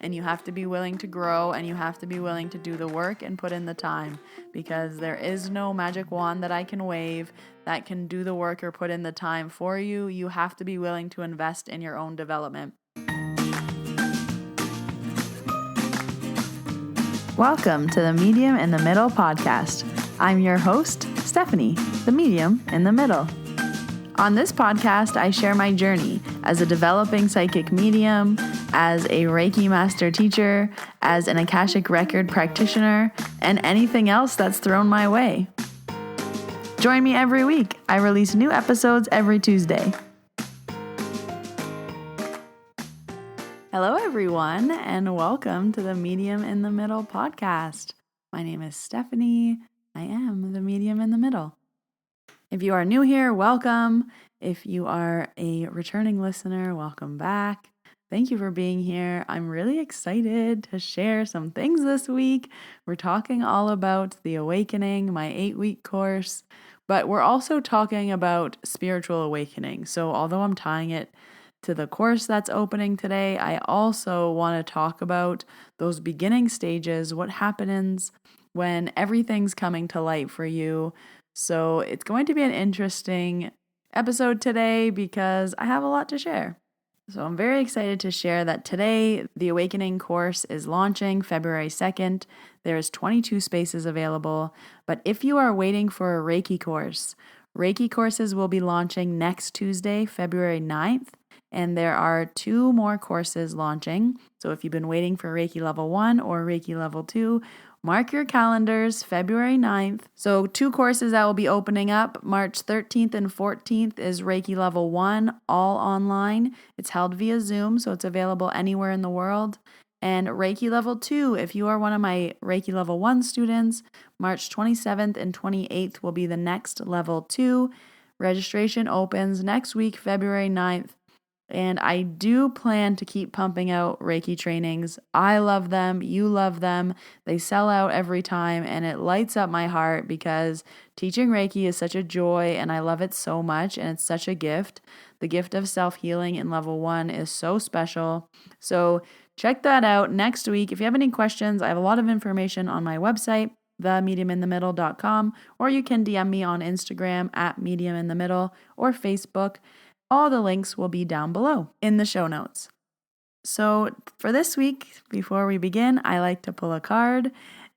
and you have to be willing to grow, and you have to be willing to do the work and put in the time, because there is no magic wand that I can wave that can do the work or put in the time for you. You have to be willing to invest in your own development. Welcome to the Medium in the Middle podcast. I'm your host, Stephanie, the Medium in the Middle. On this podcast, I share my journey as a developing psychic medium, as a Reiki master teacher, as an Akashic record practitioner, and anything else that's thrown my way. Join me every week. I release new episodes every Tuesday. Hello, everyone, and welcome to the Medium in the Middle podcast. My name is Stephanie. I am the Medium in the Middle. If you are new here, welcome. If you are a returning listener, welcome back. Thank you for being here. I'm really excited to share some things this week. We're talking all about the awakening, my 8-week course, but we're also talking about spiritual awakening. So although I'm tying it to the course that's opening today, I also want to talk about those beginning stages, what happens when everything's coming to light for you. So it's going to be an interesting episode today because I have a lot to share. So I'm very excited to share that today the Awakening course is launching February 2nd. There's 22 spaces available, but if you are waiting for a Reiki course, Reiki courses will be launching next Tuesday, February 9th, and there are 2 more courses launching. So if you've been waiting for Reiki Level 1 or Reiki Level 2, mark your calendars, February 9th. So 2 courses that will be opening up. March 13th and 14th is Reiki Level 1, all online. It's held via Zoom, so it's available anywhere in the world. And Reiki Level 2, if you are one of my Reiki Level 1 students, March 27th and 28th will be the next Level 2. Registration opens next week, February 9th. And I do plan to keep pumping out Reiki trainings. I love them. You love them. They sell out every time, and it lights up my heart because teaching Reiki is such a joy, and I love it so much, and it's such a gift. The gift of self-healing in Level 1 is so special. So check that out next week. If you have any questions, I have a lot of information on my website, themediuminthemiddle.com, or you can DM me on Instagram at mediuminthemiddle or Facebook. All the links will be down below in the show notes. So for this week, before we begin, I like to pull a card.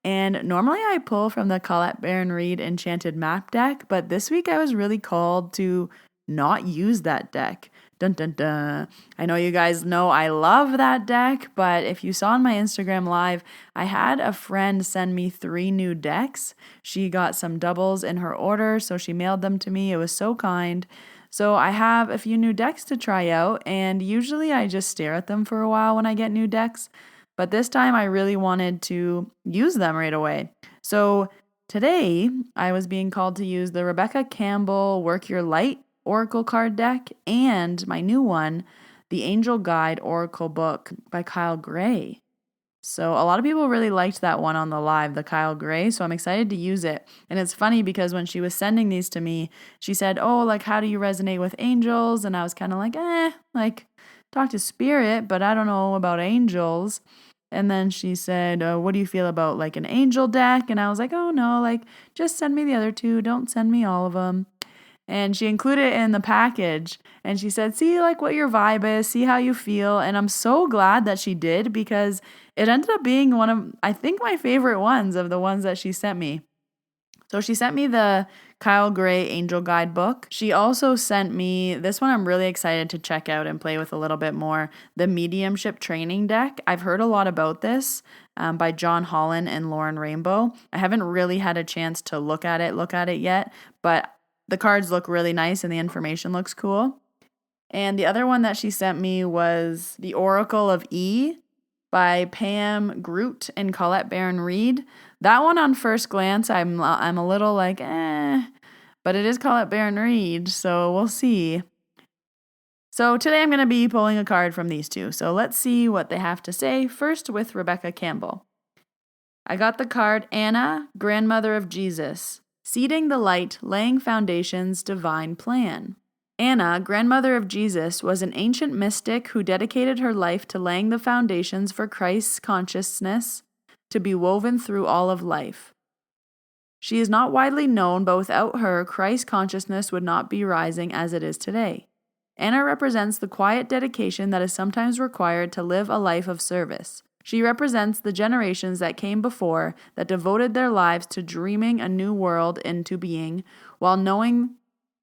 And normally I pull from the Colette Baron-Reid Enchanted Map deck, but this week I was really called to not use that deck. Dun dun dun. I know you guys know I love that deck, but if you saw on my Instagram live, I had a friend send me 3 new decks. She got some doubles in her order, so she mailed them to me. It was so kind. So I have a few new decks to try out, and usually I just stare at them for a while when I get new decks, but this time I really wanted to use them right away. So today I was being called to use the Rebecca Campbell Work Your Light Oracle card deck and my new one, the Angel Guide Oracle book by Kyle Gray. So a lot of people really liked that one on the live, the Kyle Gray, so I'm excited to use it. And it's funny because when she was sending these to me, she said, oh, like, how do you resonate with angels? And I was kind of like, talk to spirit, but I don't know about angels. And then she said, what do you feel about like an angel deck? And I was like, oh no, like, just send me the other 2. Don't send me all of them. And she included it in the package, and she said, see like what your vibe is, see how you feel. And I'm so glad that she did because it ended up being one of, I think, my favorite ones of the ones that she sent me. So she sent me the Kyle Gray Angel Guide book. She also sent me, this one I'm really excited to check out and play with a little bit more, the Mediumship Training Deck. I've heard a lot about this by John Holland and Lauren Rainbow. I haven't really had a chance to look at it yet, but the cards look really nice and the information looks cool. And the other one that she sent me was The Oracle of E by Pam Groot and Colette Baron-Reid. That one on first glance, I'm a little like, but it is Colette Baron-Reid, so we'll see. So today I'm going to be pulling a card from these 2. So let's see what they have to say. First with Rebecca Campbell. I got the card Anna, Grandmother of Jesus. Seeding the light, laying foundations, divine plan. Anna, grandmother of Jesus, was an ancient mystic who dedicated her life to laying the foundations for Christ's consciousness to be woven through all of life. She is not widely known, but without her, Christ's consciousness would not be rising as it is today. Anna represents the quiet dedication that is sometimes required to live a life of service. She represents the generations that came before that devoted their lives to dreaming a new world into being, while knowing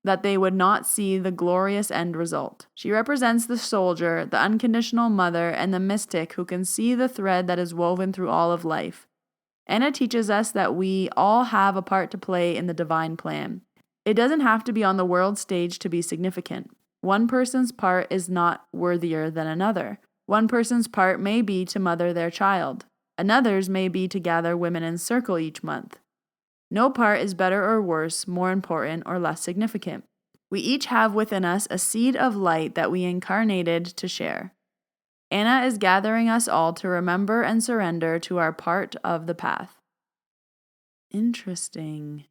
that they would not see the glorious end result. She represents the soldier, the unconditional mother, and the mystic who can see the thread that is woven through all of life. Anna teaches us that we all have a part to play in the divine plan. It doesn't have to be on the world stage to be significant. One person's part is not worthier than another. One person's part may be to mother their child. Another's may be to gather women in circle each month. No part is better or worse, more important or less significant. We each have within us a seed of light that we incarnated to share. Anna is gathering us all to remember and surrender to our part of the path. Interesting.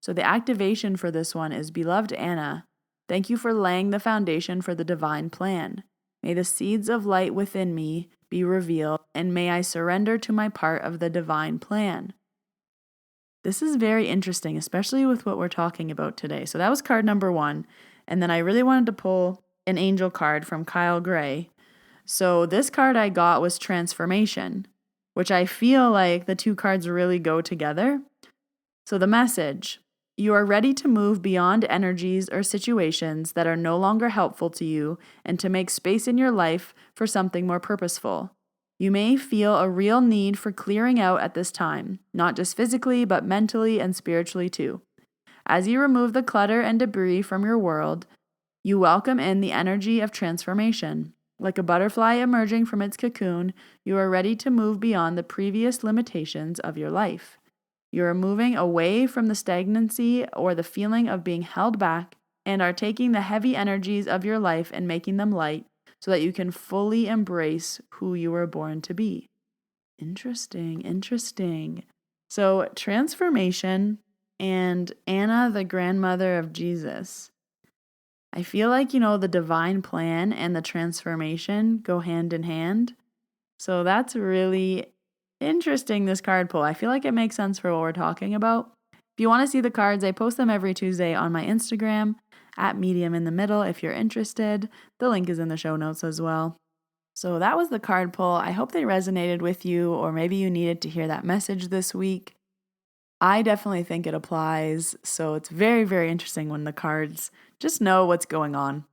So the activation for this one is, Beloved Anna, thank you for laying the foundation for the divine plan. May the seeds of light within me be revealed, and may I surrender to my part of the divine plan. This is very interesting, especially with what we're talking about today. So that was card number 1. And then I really wanted to pull an angel card from Kyle Gray. So this card I got was Transformation, which I feel like the two cards really go together. So the message: you are ready to move beyond energies or situations that are no longer helpful to you and to make space in your life for something more purposeful. You may feel a real need for clearing out at this time, not just physically, but mentally and spiritually too. As you remove the clutter and debris from your world, you welcome in the energy of transformation. Like a butterfly emerging from its cocoon, you are ready to move beyond the previous limitations of your life. You are moving away from the stagnancy or the feeling of being held back and are taking the heavy energies of your life and making them light so that you can fully embrace who you were born to be. Interesting. So, transformation and Anna, the grandmother of Jesus. I feel like, the divine plan and the transformation go hand in hand. So that's really interesting, this card pull. I feel like it makes sense for what we're talking about. If you want to see the cards, I post them every Tuesday on my Instagram at Medium in the Middle if you're interested. The link is in the show notes as well. So that was the card pull. I hope they resonated with you, or maybe you needed to hear that message this week. I definitely think it applies. So it's very, very interesting when the cards just know what's going on.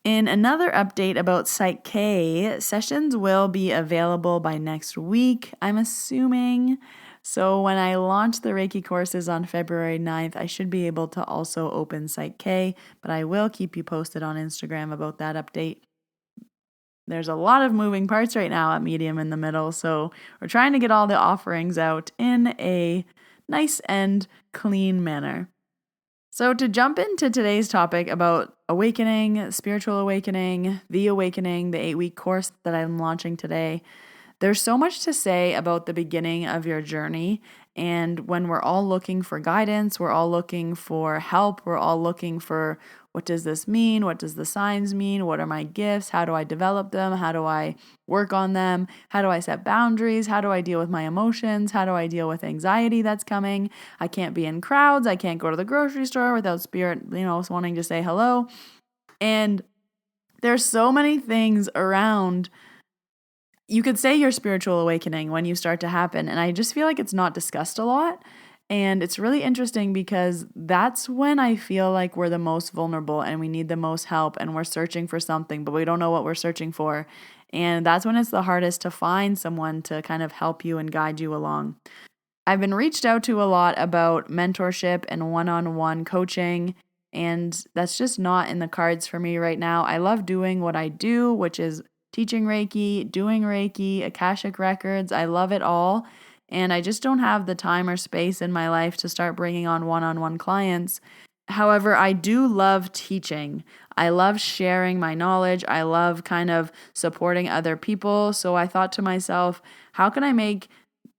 In another update about Psych K, sessions will be available by next week, I'm assuming. So when I launch the Reiki courses on February 9th, I should be able to also open Psych K, but I will keep you posted on Instagram about that update. There's a lot of moving parts right now at Medium in the Middle, so we're trying to get all the offerings out in a nice and clean manner. So to jump into today's topic about awakening, spiritual awakening, the 8-week course that I'm launching today, there's so much to say about the beginning of your journey. And when we're all looking for guidance, we're all looking for help, we're all looking for, what does this mean? What does the signs mean? What are my gifts? How do I develop them? How do I work on them? How do I set boundaries? How do I deal with my emotions? How do I deal with anxiety that's coming? I can't be in crowds. I can't go to the grocery store without spirit, wanting to say hello. And there's so many things around. You could say your spiritual awakening when you start to happen. And I just feel like it's not discussed a lot. And it's really interesting because that's when I feel like we're the most vulnerable and we need the most help and we're searching for something, but we don't know what we're searching for. And that's when it's the hardest to find someone to kind of help you and guide you along. I've been reached out to a lot about mentorship and one-on-one coaching, and that's just not in the cards for me right now. I love doing what I do, which is teaching Reiki, doing Reiki, Akashic Records. I love it all. And I just don't have the time or space in my life to start bringing on one-on-one clients. However, I do love teaching. I love sharing my knowledge. I love kind of supporting other people. So I thought to myself, how can I make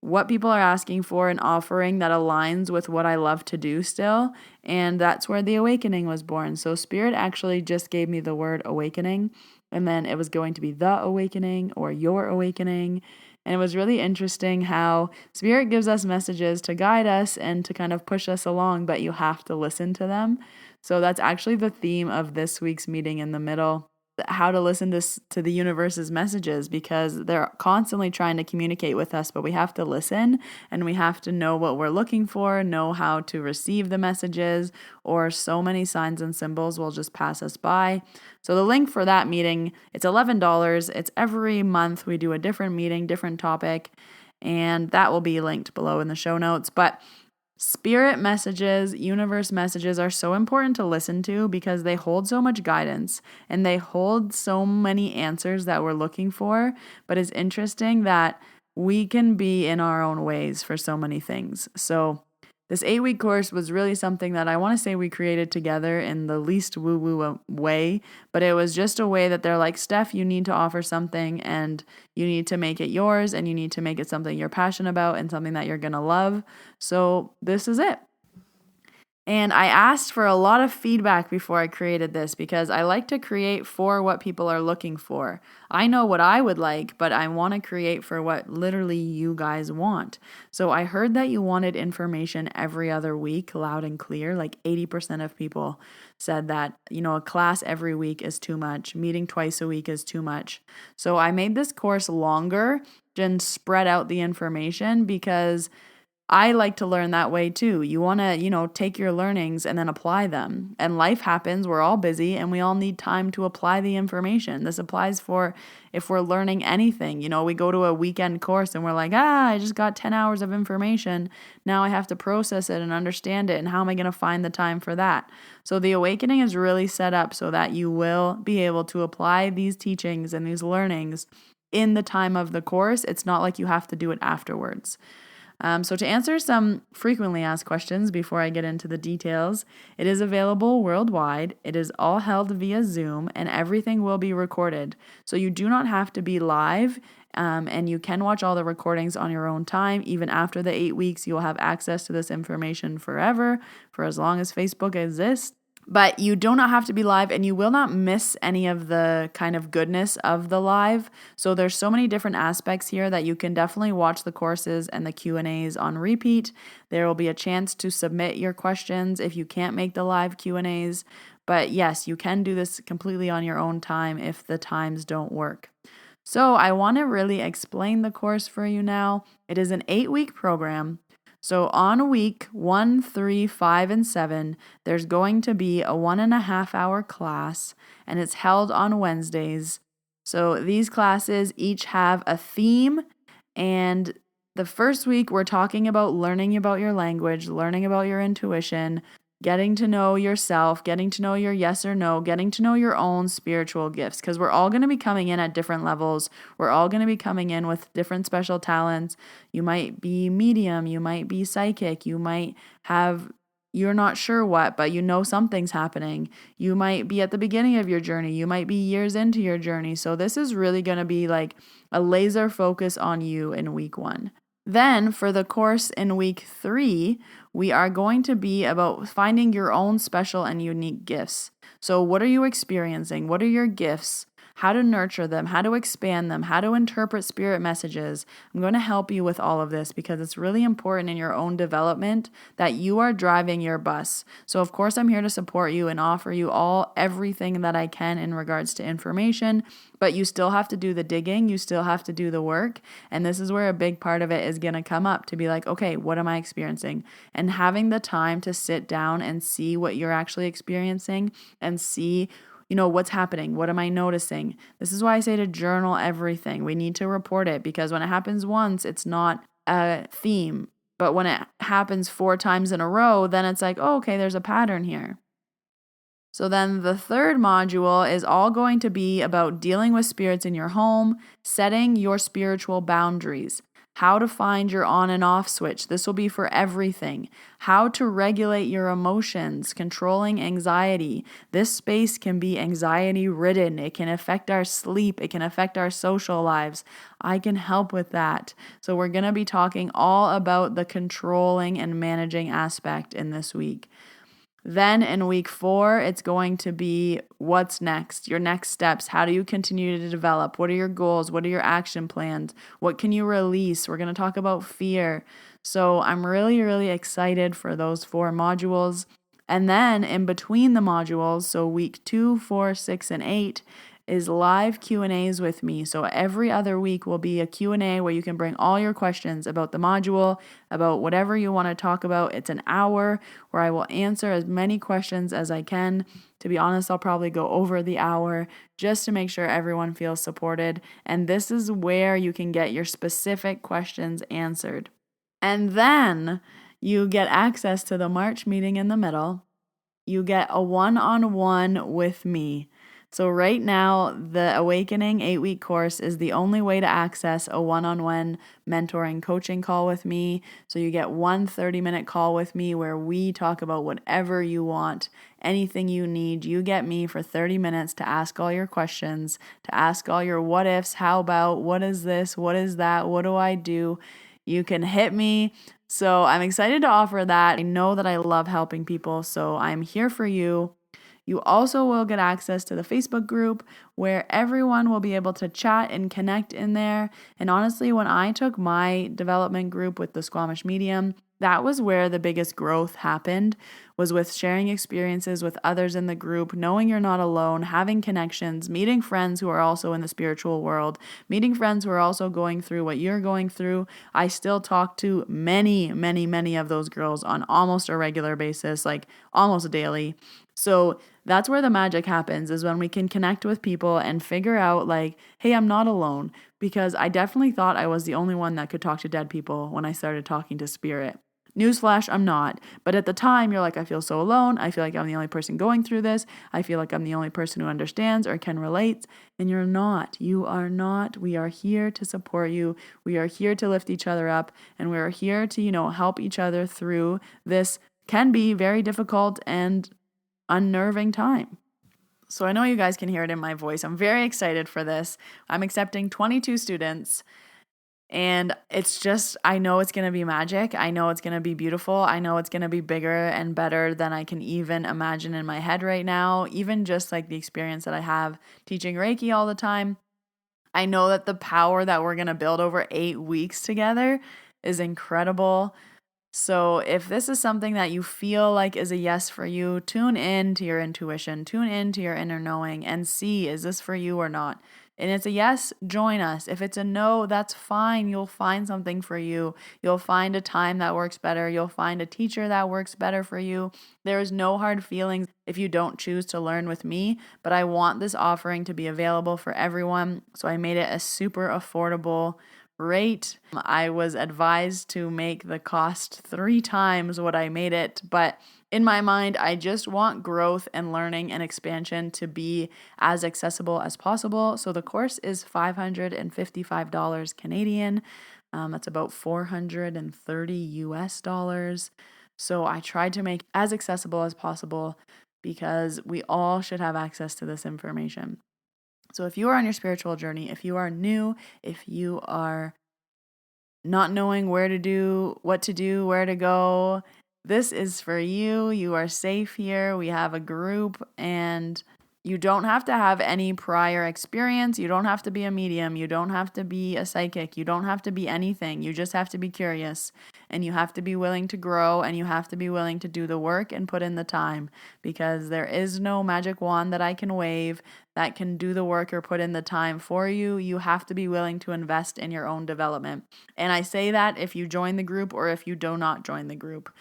what people are asking for and offering that aligns with what I love to do still. And that's where the awakening was born. So Spirit actually just gave me the word awakening, and then it was going to be the awakening or your awakening. And it was really interesting how Spirit gives us messages to guide us and to kind of push us along, but you have to listen to them. So that's actually the theme of this week's meeting in the middle, how to listen to the universe's messages, because they're constantly trying to communicate with us, but we have to listen and we have to know what we're looking for, know how to receive the messages, or so many signs and symbols will just pass us by. So the link for that meeting, it's $11. It's every month we do a different meeting, different topic, and that will be linked below in the show notes. But Spirit messages, universe messages are so important to listen to because they hold so much guidance and they hold so many answers that we're looking for. But it's interesting that we can be in our own ways for so many things. So this 8-week course was really something that I want to say we created together in the least woo-woo way, but it was just a way that they're like, Steph, you need to offer something and you need to make it yours and you need to make it something you're passionate about and something that you're going to love. So this is it. And I asked for a lot of feedback before I created this because I like to create for what people are looking for. I know what I would like, but I want to create for what literally you guys want. So I heard that you wanted information every other week, loud and clear. Like 80% of people said that, a class every week is too much. Meeting twice a week is too much. So I made this course longer and spread out the information because I like to learn that way too. You want to, take your learnings and then apply them. And life happens. We're all busy and we all need time to apply the information. This applies for if we're learning anything. We go to a weekend course and we're like, I just got 10 hours of information. Now I have to process it and understand it. And how am I going to find the time for that? So the awakening is really set up so that you will be able to apply these teachings and these learnings in the time of the course. It's not like you have to do it afterwards. So to answer some frequently asked questions before I get into the details, it is available worldwide. It is all held via Zoom and everything will be recorded. So you do not have to be live and you can watch all the recordings on your own time. Even after the 8 weeks, you'll have access to this information forever, for as long as Facebook exists. But you do not have to be live and you will not miss any of the kind of goodness of the live. So there's so many different aspects here that you can definitely watch the courses and the Q&As on repeat. There will be a chance to submit your questions if you can't make the live Q&As. But yes, you can do this completely on your own time if the times don't work. So I want to really explain the course for you now. It is an 8-week program. So on week 1, 3, 5, and 7, there's going to be a 1.5 hour class, and it's held on Wednesdays. So these classes each have a theme, and the first week we're talking about learning about your language, learning about your intuition, getting to know yourself, getting to know your yes or no, getting to know your own spiritual gifts, because we're all going to be coming in at different levels. We're all going to be coming in with different special talents. You might be medium, you might be psychic, you might have, you're not sure what, but something's happening. You might be at the beginning of your journey. You might be years into your journey. So this is really going to be like a laser focus on you in week 1. Then for the course in week 3, we are going to be about finding your own special and unique gifts. So what are you experiencing? What are your gifts? How to nurture them, how to expand them, how to interpret spirit messages. I'm going to help you with all of this because it's really important in your own development that you are driving your bus. So of course I'm here to support you and offer you everything that I can in regards to information, but you still have to do the digging, you still have to do the work, and this is where a big part of it is going to come up, to be like, okay, what am I experiencing? And having the time to sit down and see what you're actually experiencing and see what's happening? What am I noticing? This is why I say to journal everything. We need to report it because when it happens once, it's not a theme. But when it happens 4 times in a row, then it's like, oh, okay, there's a pattern here. So then the third module is all going to be about dealing with spirits in your home, setting your spiritual boundaries. how to find your on and off switch. This will be for everything. How to regulate your emotions, controlling anxiety. This space can be anxiety ridden. It can affect our sleep. It can affect our social lives. I can help with that. So we're going to be talking all about the controlling and managing aspect in this week. Then in week 4, it's going to be what's next, your next steps. How do you continue to develop? What are your goals? What are your action plans? What can you release? We're going to talk about fear. So I'm really, really excited for those 4 modules. And then in between the modules, so week 2, 4, 6, and 8, is live Q&As with me. So every other week will be a Q&A where you can bring all your questions about the module, about whatever you want to talk about. It's an hour where I will answer as many questions as I can. To be honest, I'll probably go over the hour just to make sure everyone feels supported. And this is where you can get your specific questions answered. And then you get access to the March meeting in the middle. You get a one-on-one with me. So right now, the Awakening 8-week course is the only way to access a one-on-one mentoring coaching call with me. So you get one 30-minute call with me where we talk about whatever you want, anything you need. You get me for 30 minutes to ask all your questions, to ask all your what ifs, how about, what is this, what is that, what do I do? You can hit me. So I'm excited to offer that. I know that I love helping people, so I'm here for you. You also will get access to the Facebook group where everyone will be able to chat and connect in there. And honestly, when I took my development group with the Squamish Medium, that was where the biggest growth happened, was with sharing experiences with others in the group, knowing you're not alone, having connections, meeting friends who are also in the spiritual world, meeting friends who are also going through what you're going through. I still talk to many, many, many of those girls on almost a regular basis, like almost daily. So that's where the magic happens, is when we can connect with people and figure out like, hey, I'm not alone. Because I definitely thought I was the only one that could talk to dead people when I started talking to spirit. Newsflash, I'm not. But at the time, you're like, I feel so alone. I feel like I'm the only person going through this. I feel like I'm the only person who understands or can relate. And you're not. You are not. We are here to support you. We are here to lift each other up. And we are here to, help each other through this can be very difficult and unnerving time. So I know you guys can hear it in my voice. I'm very excited for this. I'm accepting 22 students. And it's just, I know it's going to be magic. I know it's going to be beautiful. I know it's going to be bigger and better than I can even imagine in my head right now. Even just like the experience that I have teaching Reiki all the time. I know that the power that we're going to build over 8 weeks together is incredible. So if this is something that you feel like is a yes for you, tune in to your intuition, tune in to your inner knowing and see, is this for you or not? And it's a yes, join us. If it's a no, that's fine. You'll find something for you. You'll find a time that works better. You'll find a teacher that works better for you. There is no hard feelings if you don't choose to learn with me, but I want this offering to be available for everyone. So I made it a super affordable rate. I was advised to make the cost 3 times what I made it, but in my mind, I just want growth and learning and expansion to be as accessible as possible. So the course is $555 Canadian. That's about $430 US dollars. So I tried to make as accessible as possible because we all should have access to this information. So if you are on your spiritual journey, if you are new, if you are not knowing what to do, where to go, this is for you. You are safe here. We have a group and you don't have to have any prior experience. You don't have to be a medium. You don't have to be a psychic. You don't have to be anything. You just have to be curious and you have to be willing to grow and you have to be willing to do the work and put in the time, because there is no magic wand that I can wave that can do the work or put in the time for you. You have to be willing to invest in your own development. And I say that if you join the group or if you do not join the group.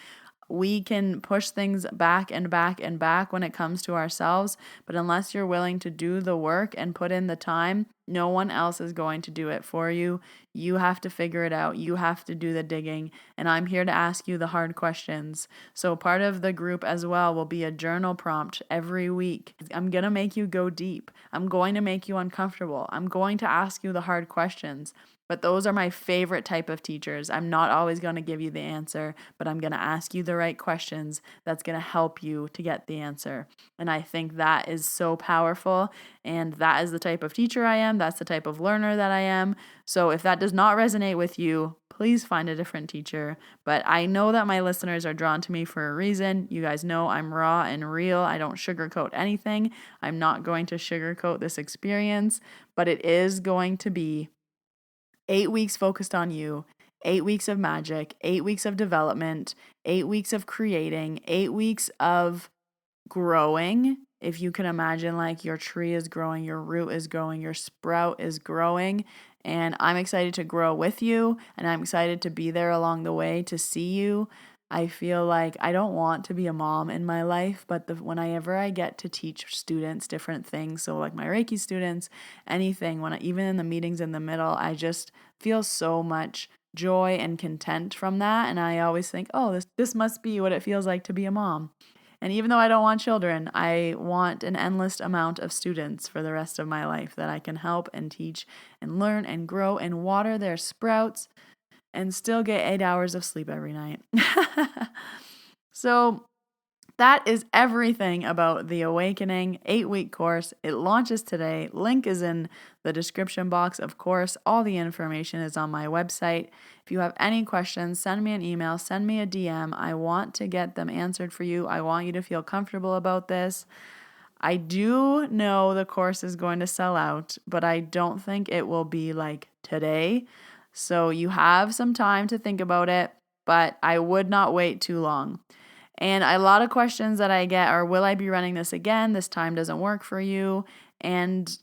We can push things back and back and back when it comes to ourselves, but unless you're willing to do the work and put in the time, no one else is going to do it for you. You have to figure it out. You have to do the digging, and I'm here to ask you the hard questions. So part of the group as well will be a journal prompt every week. I'm going to make you go deep. I'm going to make you uncomfortable. I'm going to ask you the hard questions. But those are my favorite type of teachers. I'm not always going to give you the answer, but I'm going to ask you the right questions that's going to help you to get the answer. And I think that is so powerful. And that is the type of teacher I am. That's the type of learner that I am. So if that does not resonate with you, please find a different teacher. But I know that my listeners are drawn to me for a reason. You guys know I'm raw and real. I don't sugarcoat anything. I'm not going to sugarcoat this experience, but it is going to be 8 weeks focused on you, 8 weeks of magic, 8 weeks of development, 8 weeks of creating, 8 weeks of growing. If you can imagine, like, your tree is growing, your root is growing, your sprout is growing. And I'm excited to grow with you, and I'm excited to be there along the way to see you. I feel like I don't want to be a mom in my life, but whenever I get to teach students different things, so like my Reiki students, anything, even in the meetings in the middle, I just feel so much joy and content from that. And I always think, oh, this must be what it feels like to be a mom. And even though I don't want children, I want an endless amount of students for the rest of my life that I can help and teach and learn and grow and water their sprouts and still get 8 hours of sleep every night. So that is everything about the Awakening 8-week course. It launches today. Link is in the description box, of course. All the information is on my website. If you have any questions, send me an email, send me a DM. I want to get them answered for you. I want you to feel comfortable about this. I do know the course is going to sell out, but I don't think it will be like today. So you have some time to think about it, but I would not wait too long. And a lot of questions that I get are, will I be running this again? This time doesn't work for you. And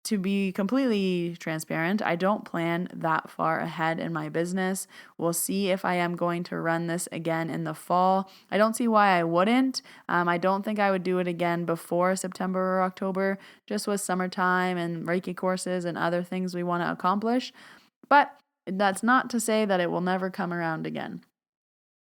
to be completely transparent, I don't plan that far ahead in my business. We'll see if I am going to run this again in the fall. I don't see why I wouldn't. I don't think I would do it again before September or October, just with summertime and Reiki courses and other things we want to accomplish. But that's not to say that it will never come around again.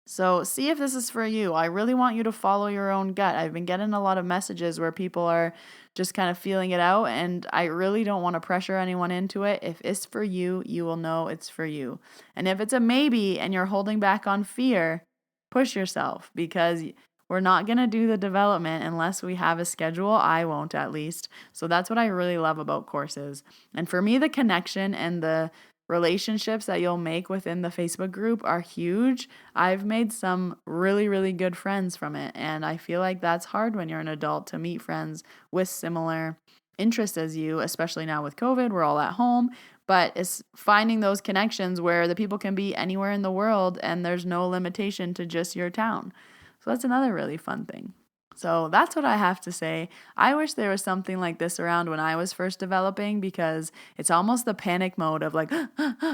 So see if this is for you. I really want you to follow your own gut. I've been getting a lot of messages where people are just kind of feeling it out, and I really don't want to pressure anyone into it. If it's for you, you will know it's for you. And if it's a maybe and you're holding back on fear, push yourself, because we're not going to do the development unless we have a schedule. I won't, at least. So that's what I really love about courses. And for me, the connection and the relationships that you'll make within the Facebook group are huge. I've made some really, really good friends from it. And I feel like that's hard when you're an adult, to meet friends with similar interests as you, especially now with COVID. We're all at home. But it's finding those connections where the people can be anywhere in the world and there's no limitation to just your town. So that's another really fun thing. So that's what I have to say. I wish there was something like this around when I was first developing, because it's almost the panic mode of like,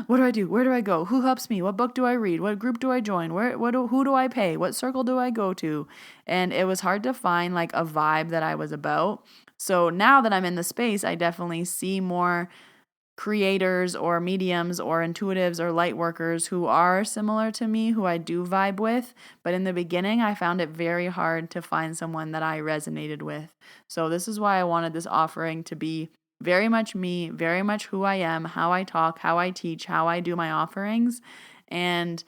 what do I do? Where do I go? Who helps me? What book do I read? What group do I join? Who do I pay? What circle do I go to? And it was hard to find like a vibe that I was about. So now that I'm in the space, I definitely see more creators or mediums or intuitives or light workers who are similar to me, who I do vibe with. But in the beginning, I found it very hard to find someone that I resonated with. So this is why I wanted this offering to be very much me, very much who I am, how I talk, how I teach, how I do my offerings, and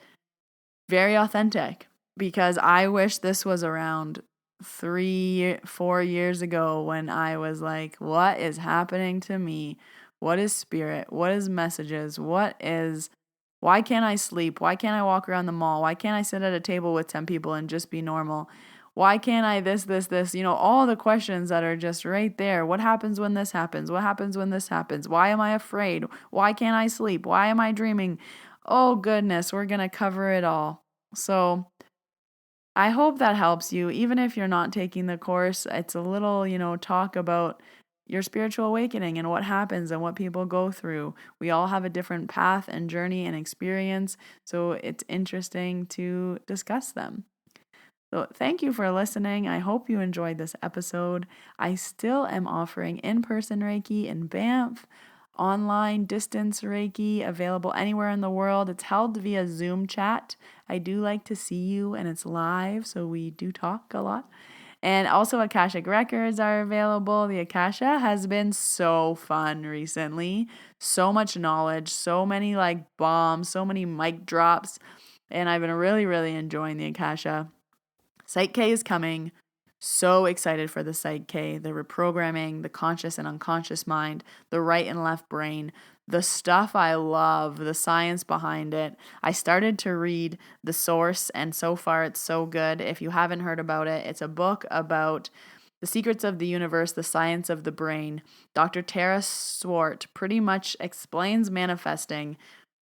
very authentic, because I wish this was around 3-4 years ago when I was like, what is happening to me? What is spirit? What is messages? Why can't I sleep? Why can't I walk around the mall? Why can't I sit at a table with 10 people and just be normal? Why can't I this? All the questions that are just right there. What happens when this happens? What happens when this happens? Why am I afraid? Why can't I sleep? Why am I dreaming? Oh goodness, we're going to cover it all. So I hope that helps you. Even if you're not taking the course, it's a little, talk about your spiritual awakening and what happens and what people go through. We all have a different path and journey and experience, so it's interesting to discuss them. So thank you for listening. I hope you enjoyed this episode. I still am offering in-person Reiki in Banff, online distance Reiki available anywhere in the world. It's held via Zoom chat. I do like to see you, and it's live, so we do talk a lot. And also Akashic Records are available. The Akasha has been so fun recently. So much knowledge, so many like bombs, so many mic drops. And I've been really, really enjoying the Akasha. Psych K is coming. So excited for the Psych K, the reprogramming, the conscious and unconscious mind, the right and left brain, the stuff I love, the science behind it. I started to read The Source, and so far it's so good. If you haven't heard about it, it's a book about the secrets of the universe, the science of the brain. Dr. Tara Swart pretty much explains manifesting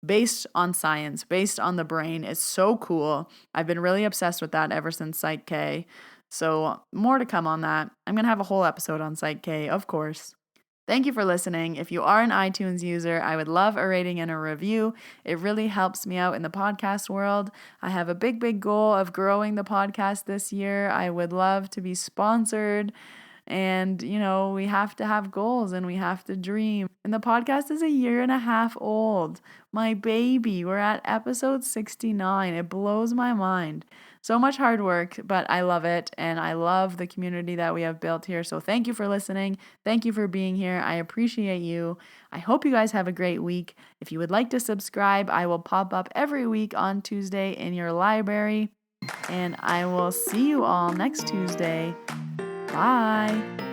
based on science, based on the brain. It's so cool. I've been really obsessed with that ever since Psych K. So, more to come on that. I'm going to have a whole episode on Psych K, of course. Thank you for listening. If you are an iTunes user, I would love a rating and a review. It really helps me out in the podcast world. I have a big goal of growing the podcast this year. I would love to be sponsored. And, we have to have goals and we have to dream. And the podcast is 1.5 years old. My baby. We're at episode 69. It blows my mind. So much hard work, but I love it. And I love the community that we have built here. So thank you for listening. Thank you for being here. I appreciate you. I hope you guys have a great week. If you would like to subscribe, I will pop up every week on Tuesday in your library. And I will see you all next Tuesday. Bye.